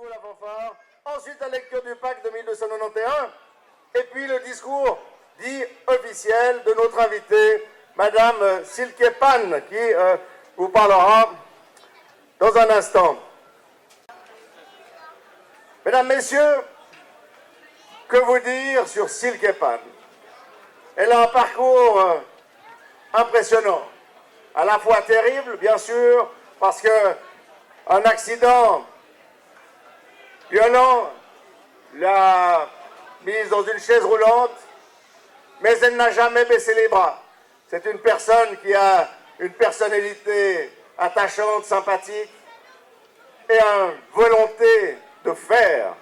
nouveau la fanfare. Ensuite, la lecture du pacte de 1291. Et puis le discours dit officiel de notre invitée, Madame Silke Pan, qui vous parlera dans un instant. Mesdames, Messieurs, que vous dire sur Silke Pan? Elle a un parcours impressionnant, à la fois terrible, bien sûr, parce qu'un accident violent l'a mise dans une chaise roulante, mais elle n'a jamais baissé les bras. C'est une personne qui a une personnalité attachante, sympathique, et une volonté de faire.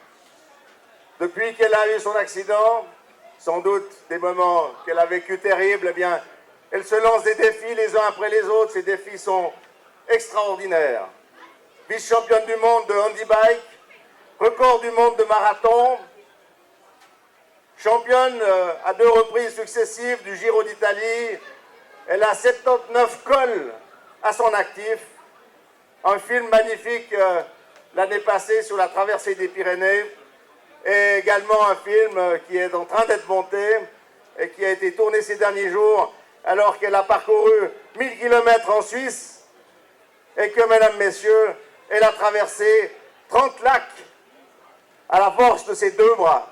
Depuis qu'elle a eu son accident, sans doute des moments qu'elle a vécu terribles, eh bien, elle se lance des défis les uns après les autres. Ces défis sont extraordinaires. Vice-championne du monde de handibike, record du monde de marathon, championne à 2 reprises successives du Giro d'Italie. Elle a 79 cols à son actif. Un film magnifique l'année passée sur la traversée des Pyrénées. Et également un film qui est en train d'être monté et qui a été tourné ces derniers jours alors qu'elle a parcouru 1000 km en Suisse et que, mesdames, messieurs, elle a traversé 30 lacs à la force de ses 2 bras.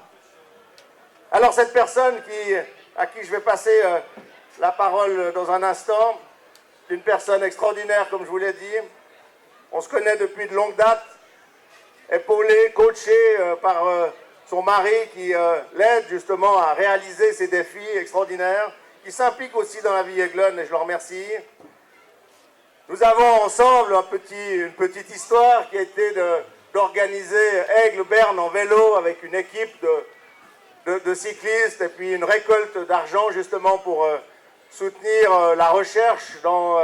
Alors cette personne à qui je vais passer la parole dans un instant, c'est une personne extraordinaire, comme je vous l'ai dit. On se connaît depuis de longues dates, épaulée, coachée par son mari qui l'aide justement à réaliser ces défis extraordinaires, qui s'implique aussi dans la vie aiglonne et je le remercie. Nous avons ensemble une petite histoire qui a été d'organiser Aigle-Berne en vélo avec une équipe de cyclistes et puis une récolte d'argent justement pour soutenir la recherche dans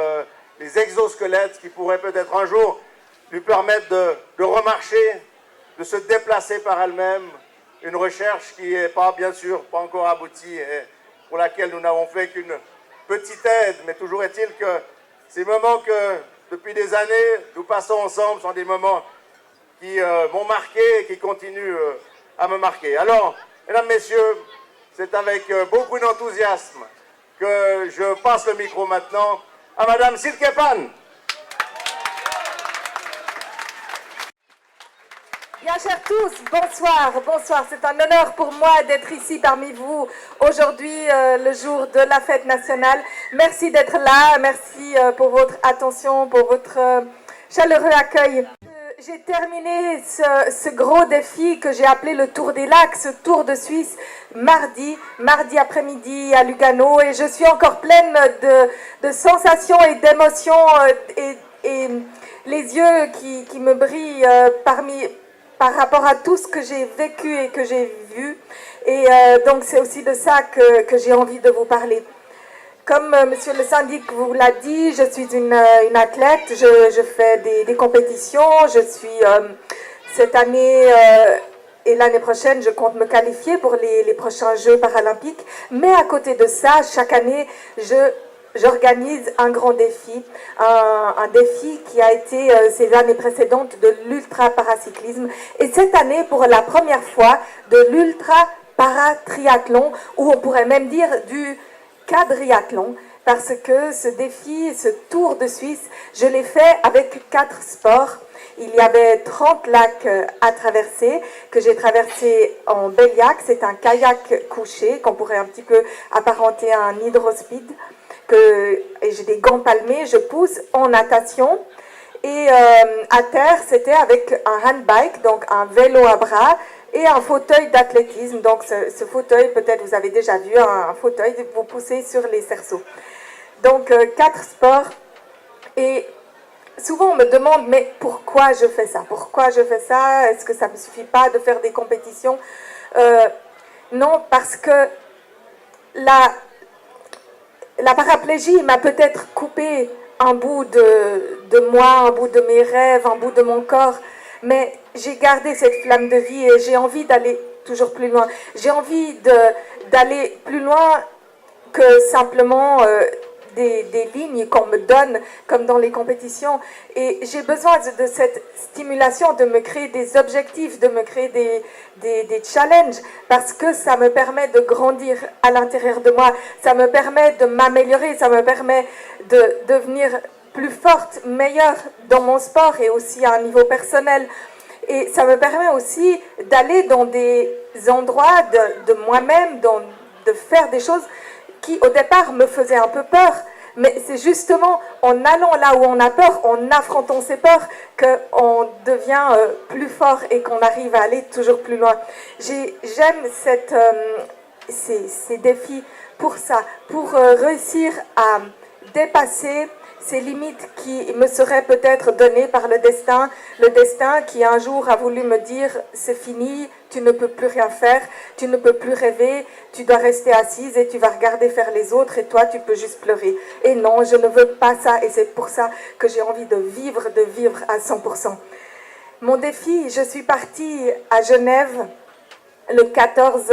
les exosquelettes qui pourraient peut-être un jour lui permettre de remarcher, de se déplacer par elle-même. Une recherche qui n'est pas, bien sûr, pas encore aboutie et pour laquelle nous n'avons fait qu'une petite aide. Mais toujours est-il que ces moments que, depuis des années, nous passons ensemble sont des moments qui m'ont marqué et qui continuent à me marquer. Alors, mesdames, messieurs, c'est avec beaucoup d'enthousiasme que je passe le micro maintenant à Madame Silke Pan. Bien chers tous, bonsoir, bonsoir. C'est un honneur pour moi d'être ici parmi vous aujourd'hui, le jour de la fête nationale. Merci d'être là, merci pour votre attention, pour votre chaleureux accueil. J'ai terminé ce gros défi que j'ai appelé le Tour des Lacs, ce Tour de Suisse, mardi après-midi à Lugano. Et je suis encore pleine de sensations et d'émotions et les yeux qui me brillent par rapport à tout ce que j'ai vécu et que j'ai vu. Et donc c'est aussi de ça que j'ai envie de vous parler. Comme monsieur le syndic vous l'a dit, je suis une athlète, je fais des compétitions, je suis cette année et l'année prochaine, je compte me qualifier pour les prochains Jeux paralympiques. Mais à côté de ça, chaque année, j'organise un grand défi, un défi qui a été ces années précédentes de l'ultra-paracyclisme. Et cette année, pour la première fois, de l'ultra-paratriathlon, ou on pourrait même dire du quadriathlon, parce que ce défi, ce Tour de Suisse, je l'ai fait avec 4 sports. Il y avait 30 lacs à traverser, que j'ai traversé en Béliac. C'est un kayak couché, qu'on pourrait un petit peu apparenter à un hydrospeed. Et j'ai des gants palmés, je pousse en natation. Et à terre, c'était avec un handbike, donc un vélo à bras, et un fauteuil d'athlétisme. Donc ce fauteuil, peut-être vous avez déjà vu, un fauteuil, vous poussez sur les cerceaux. Donc 4 sports. Et souvent on me demande, mais pourquoi je fais ça? Pourquoi je fais ça? Est-ce que ça ne me suffit pas de faire des compétitions? Non, parce que la paraplégie m'a peut-être coupé un bout de moi, un bout de mes rêves, un bout de mon corps, mais j'ai gardé cette flamme de vie et j'ai envie d'aller toujours plus loin. J'ai envie d'aller plus loin que simplement des lignes qu'on me donne, comme dans les compétitions. Et j'ai besoin de cette stimulation, de me créer des objectifs, de me créer des challenges, parce que ça me permet de grandir à l'intérieur de moi, ça me permet de m'améliorer, ça me permet de devenir plus forte, meilleure dans mon sport et aussi à un niveau personnel. Et ça me permet aussi d'aller dans des endroits de moi-même, de faire des choses qui au départ me faisaient un peu peur. Mais c'est justement en allant là où on a peur, en affrontant ces peurs, qu'on devient plus fort et qu'on arrive à aller toujours plus loin. J'aime ces défis pour ça, pour réussir à dépasser ces limites qui me seraient peut-être données par le destin qui un jour a voulu me dire c'est fini, tu ne peux plus rien faire, tu ne peux plus rêver, tu dois rester assise et tu vas regarder faire les autres et toi tu peux juste pleurer. Et non, je ne veux pas ça et c'est pour ça que j'ai envie de vivre à 100%. Mon défi, je suis partie à Genève le 14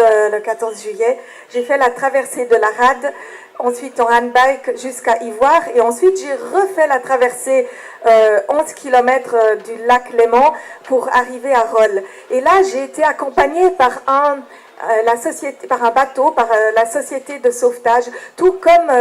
juillet, j'ai fait la traversée de la Rade, ensuite en handbike jusqu'à Ivoire et ensuite j'ai refait la traversée 11 km du lac Léman pour arriver à Rolle. Et là j'ai été accompagnée par un bateau, par la société de sauvetage, tout comme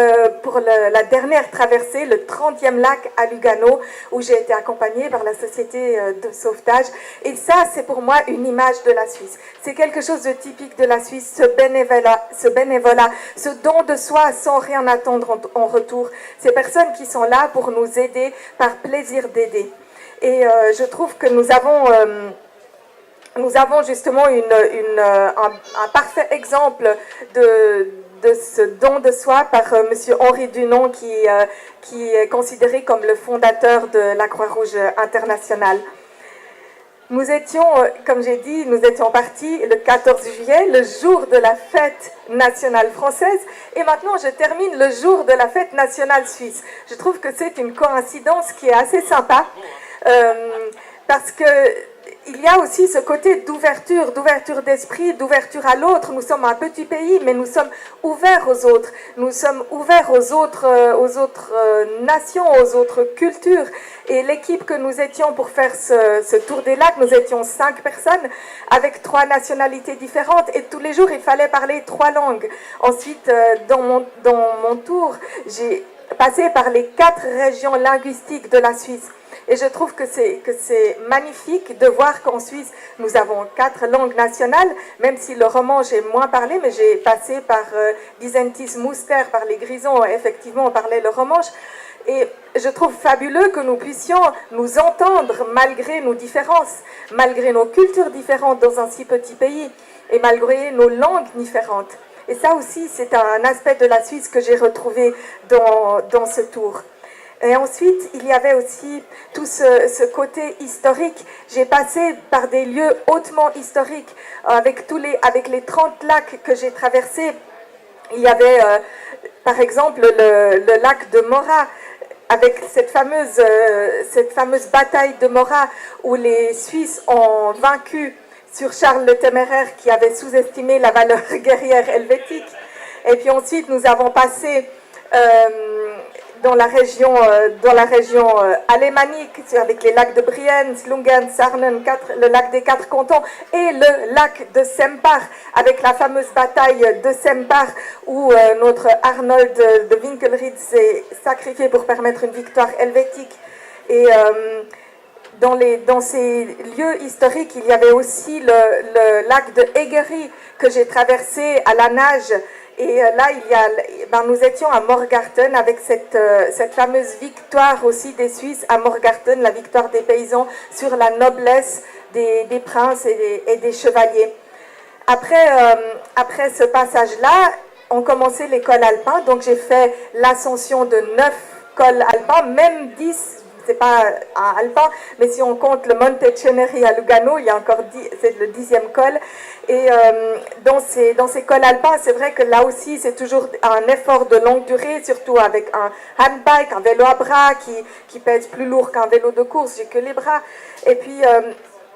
pour la dernière traversée, le 30e lac à Lugano, où j'ai été accompagnée par la société de sauvetage. Et ça, c'est pour moi une image de la Suisse. C'est quelque chose de typique de la Suisse, ce bénévolat, ce don de soi sans rien attendre en retour. Ces personnes qui sont là pour nous aider par plaisir d'aider. Et je trouve que nous avons justement un parfait exemple de ce don de soi par M. Henri Dunant qui est considéré comme le fondateur de la Croix-Rouge internationale. Nous étions, comme j'ai dit, nous étions partis le 14 juillet, le jour de la fête nationale française, et maintenant je termine le jour de la fête nationale suisse. Je trouve que c'est une coïncidence qui est assez sympa, parce que il y a aussi ce côté d'ouverture d'esprit, d'ouverture à l'autre. Nous sommes un petit pays, mais nous sommes ouverts aux autres. Nous sommes ouverts aux autres nations, aux autres cultures. Et l'équipe que nous étions pour faire ce tour des lacs, nous étions 5 personnes avec 3 nationalités différentes. Et tous les jours, il fallait parler 3 langues. Ensuite, dans mon tour, j'ai passé par les 4 régions linguistiques de la Suisse. Et je trouve que c'est magnifique de voir qu'en Suisse, nous avons 4 langues nationales, même si le romanche est moins parlé, mais j'ai passé par Disentis Muster, par les Grisons, effectivement, on parlait le romanche. Et je trouve fabuleux que nous puissions nous entendre malgré nos différences, malgré nos cultures différentes dans un si petit pays, et malgré nos langues différentes. Et ça aussi, c'est un aspect de la Suisse que j'ai retrouvé dans ce tour. Et ensuite, il y avait aussi tout ce côté historique. J'ai passé par des lieux hautement historiques, avec les 30 lacs que j'ai traversés. Il y avait, par exemple, le lac de Morat, avec cette fameuse bataille de Morat, où les Suisses ont vaincu sur Charles le Téméraire, qui avait sous-estimé la valeur guerrière helvétique. Et puis ensuite, nous avons passé dans la région alémanique, avec les lacs de Brienne, Slungen, Sarnen, le lac des 4 cantons, et le lac de Sempach, avec la fameuse bataille de Sempach, où notre Arnold de Winkelried s'est sacrifié pour permettre une victoire helvétique. Et dans ces lieux historiques, il y avait aussi le lac de Egerie, que j'ai traversé à la nage. Et là, nous étions à Morgarten avec cette fameuse victoire aussi des Suisses à Morgarten, la victoire des paysans sur la noblesse des princes et des chevaliers. Après ce passage-là, on commençait l'école alpin, donc j'ai fait l'ascension de 9 cols alpins, même 10. C'est pas un alpin, mais si on compte le Monte Ceneri à Lugano, il y a encore 10, c'est le 10e col. Et dans ces cols alpins, c'est vrai que là aussi, c'est toujours un effort de longue durée, surtout avec un handbike, un vélo à bras qui pèse plus lourd qu'un vélo de course, j'ai que les bras. Et puis,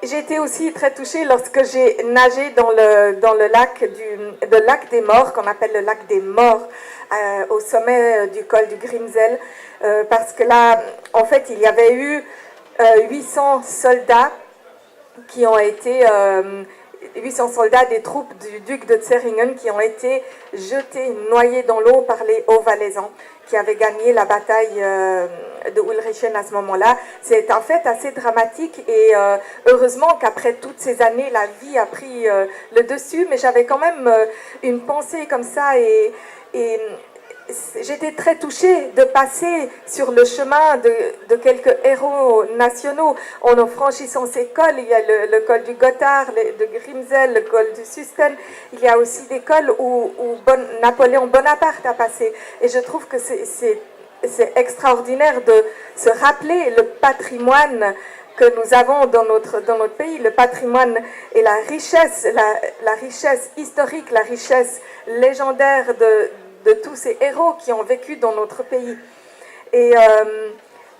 j'ai été aussi très touchée lorsque j'ai nagé dans le lac des Morts, qu'on appelle le lac des Morts, au sommet du col du Grimsel, parce que là, en fait, il y avait eu 800 soldats qui ont été 800 soldats des troupes du duc de Zeringen qui ont été jetés, noyés dans l'eau par les Hauts-Valaisans, qui avaient gagné la bataille de Ulrichen à ce moment-là. C'est un fait assez dramatique et heureusement qu'après toutes ces années, la vie a pris le dessus, mais j'avais quand même une pensée comme ça et j'étais très touchée de passer sur le chemin de quelques héros nationaux. En franchissant ces cols, il y a le col du Gothard, de Grimsel, le col du Susten. Il y a aussi des cols où Napoléon Bonaparte a passé. Et je trouve que c'est extraordinaire de se rappeler le patrimoine que nous avons dans notre pays, le patrimoine et la richesse historique, la richesse légendaire de tous ces héros qui ont vécu dans notre pays. Et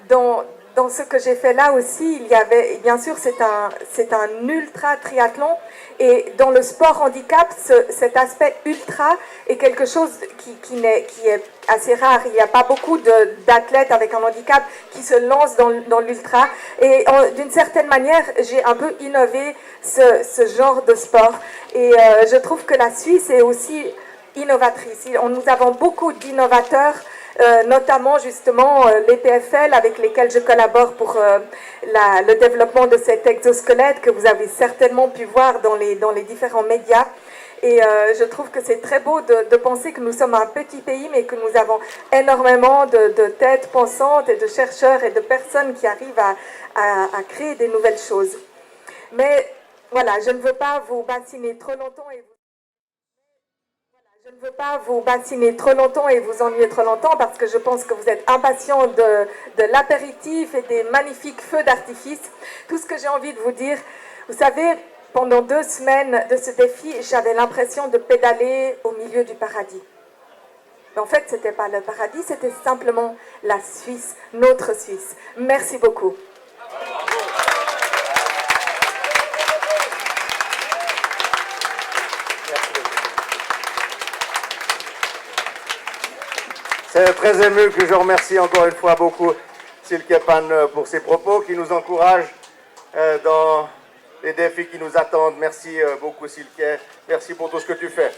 dans ce que j'ai fait là aussi, il y avait, bien sûr, c'est un ultra triathlon. Et dans le sport handicap, cet aspect ultra est quelque chose qui est assez rare. Il n'y a pas beaucoup d'athlètes avec un handicap qui se lancent dans l'ultra. Et d'une certaine manière, j'ai un peu innové ce genre de sport. Et je trouve que la Suisse est aussi innovatrice. Nous avons beaucoup d'innovateurs, notamment justement les PFL avec lesquels je collabore pour le développement de cet exosquelette que vous avez certainement pu voir dans les différents médias. Et je trouve que c'est très beau de penser que nous sommes un petit pays, mais que nous avons énormément de têtes pensantes et de chercheurs et de personnes qui arrivent à créer des nouvelles choses. Mais voilà, je ne veux pas vous bassiner trop longtemps et vous ennuyer trop longtemps parce que je pense que vous êtes impatients de l'apéritif et des magnifiques feux d'artifice. Tout ce que j'ai envie de vous dire, vous savez, pendant 2 semaines de ce défi, j'avais l'impression de pédaler au milieu du paradis. Mais en fait, ce n'était pas le paradis, c'était simplement la Suisse, notre Suisse. Merci beaucoup. C'est très ému que je remercie encore une fois beaucoup Silke Pan pour ses propos qui nous encouragent dans les défis qui nous attendent. Merci beaucoup Silke, merci pour tout ce que tu fais.